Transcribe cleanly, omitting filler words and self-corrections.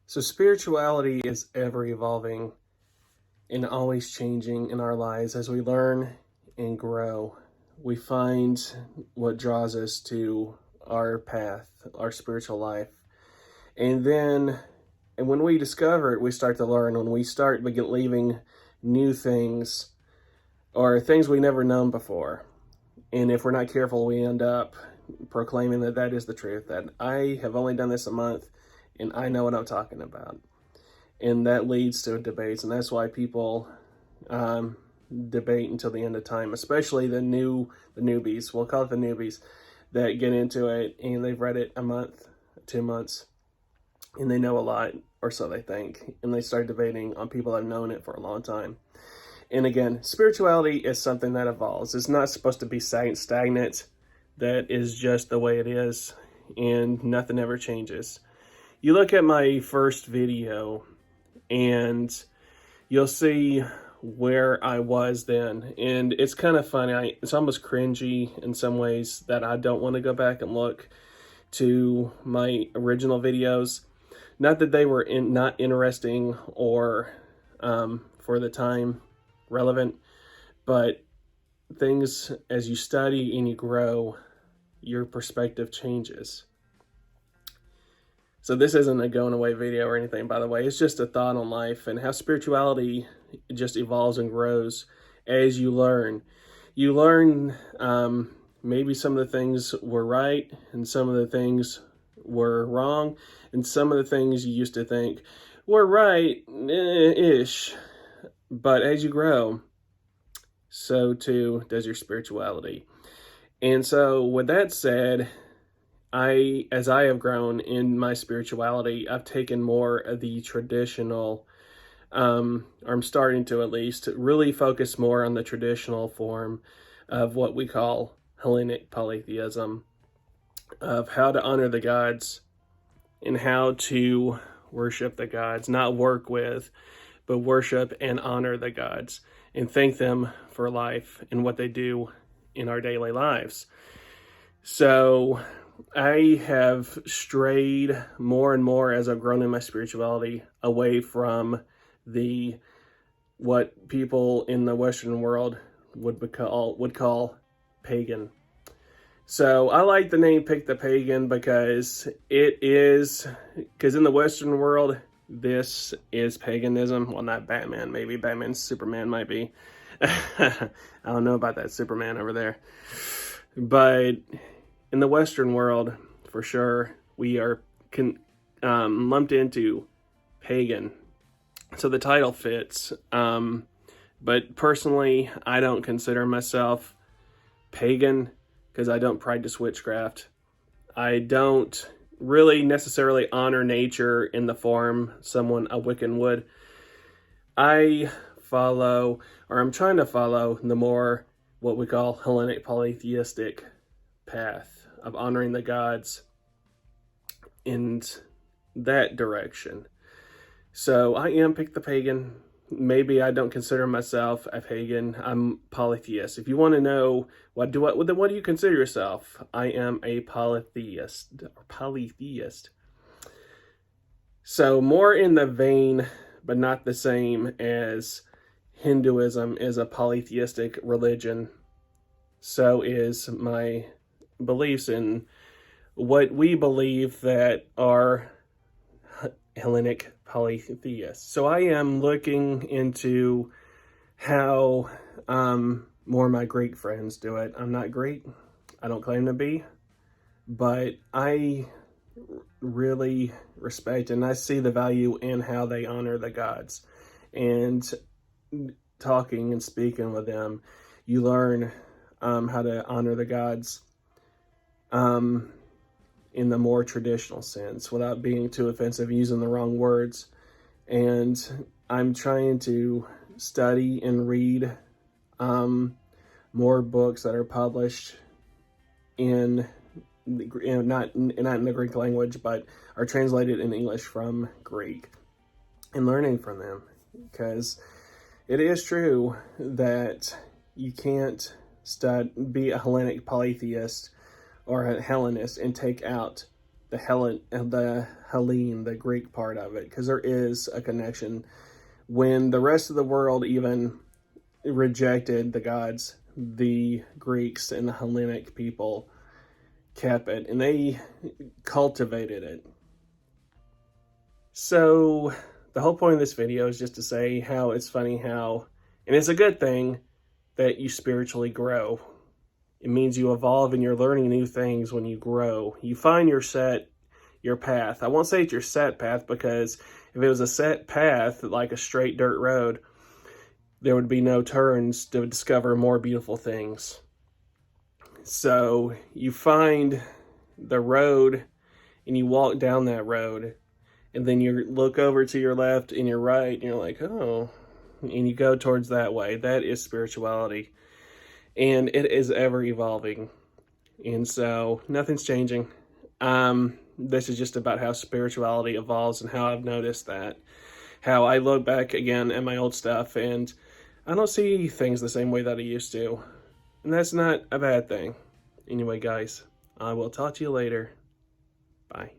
So spirituality is ever evolving and always changing in our lives as we learn and grow. We find what draws us to our path, our spiritual life. And when we discover it, we start to learn. When we start leaving new things or things we never known before. And if we're not careful, we end up proclaiming that that is the truth, that I have only done this a month and I know what I'm talking about. And that leads to debates, and that's why people debate until the end of time, especially the newbies. We'll call it the newbies that get into it and they've read it a month, 2 months, and they know a lot, or so they think, and they start debating on people that have known it for a long time. And again, spirituality is something that evolves. It's not supposed to be stagnant, that is just the way it is, and nothing ever changes. You look at my first video, and you'll see where I was then. And it's kind of funny. It's almost cringy in some ways that I don't want to go back and look to my original videos. Not that they were not interesting or for the time relevant, but things as you study and you grow, your perspective changes. So this isn't a going away video or anything, by the way. It's just a thought on life and how spirituality just evolves and grows as you learn. You learn maybe some of the things were right and some of the things were wrong, and some of the things you used to think were right-ish. But as you grow, so too does your spirituality. And so with that said, as I have grown in my spirituality, I've taken more of the traditional, or I'm starting to at least, really focus more on the traditional form of what we call Hellenic Polytheism, of how to honor the gods and how to worship the gods, not work with, but worship and honor the gods and thank them for life and what they do in our daily lives. So I have strayed more and more as I've grown in my spirituality away from what people in the Western world would call pagan. So I like the name Pick the Pagan because in the Western world, this is paganism. Well, not Batman, maybe. Batman's Superman might be. I don't know about that Superman over there. But in the Western world, for sure, we are lumped into pagan. So the title fits. But personally, I don't consider myself pagan because I don't practice witchcraft. I don't really necessarily honor nature in the form someone a Wiccan would. I'm trying to follow the more what we call Hellenic Polytheistic path of honoring the gods in that direction. So I am Pick the Pagan. Maybe I don't consider myself a pagan. I'm polytheist. If you want to know what do you consider yourself? I am a polytheist. So more in the vein, but not the same as Hinduism is a polytheistic religion. So is my beliefs in what we believe that are Hellenic Polytheists. So I am looking into how more of my Greek friends do it. I'm not Greek. I don't claim to be. But I really respect and I see the value in how they honor the gods. And talking and speaking with them, you learn how to honor the gods in the more traditional sense without being too offensive, using the wrong words. And I'm trying to study and read more books that are published not in the Greek language, but are translated in English from Greek, and learning from them, because it is true that you can't be a Hellenic polytheist or a Hellenist and take out the Hellene, the Greek part of it, because there is a connection. When the rest of the world even rejected the gods, the Greeks and the Hellenic people kept it, and they cultivated it. So the whole point of this video is just to say how it's funny how, and it's a good thing, that you spiritually grow. It means you evolve and you're learning new things when you grow. You find your path. I won't say it's your set path, because if it was a set path, like a straight dirt road, there would be no turns to discover more beautiful things. So you find the road and you walk down that road, and then you look over to your left and your right and you're like, oh, and you go towards that way. That is spirituality. And it is ever evolving. And so nothing's changing. This is just about how spirituality evolves and how I've noticed that. How I look back again at my old stuff and I don't see things the same way that I used to. And that's not a bad thing. Anyway, guys, I will talk to you later. Bye.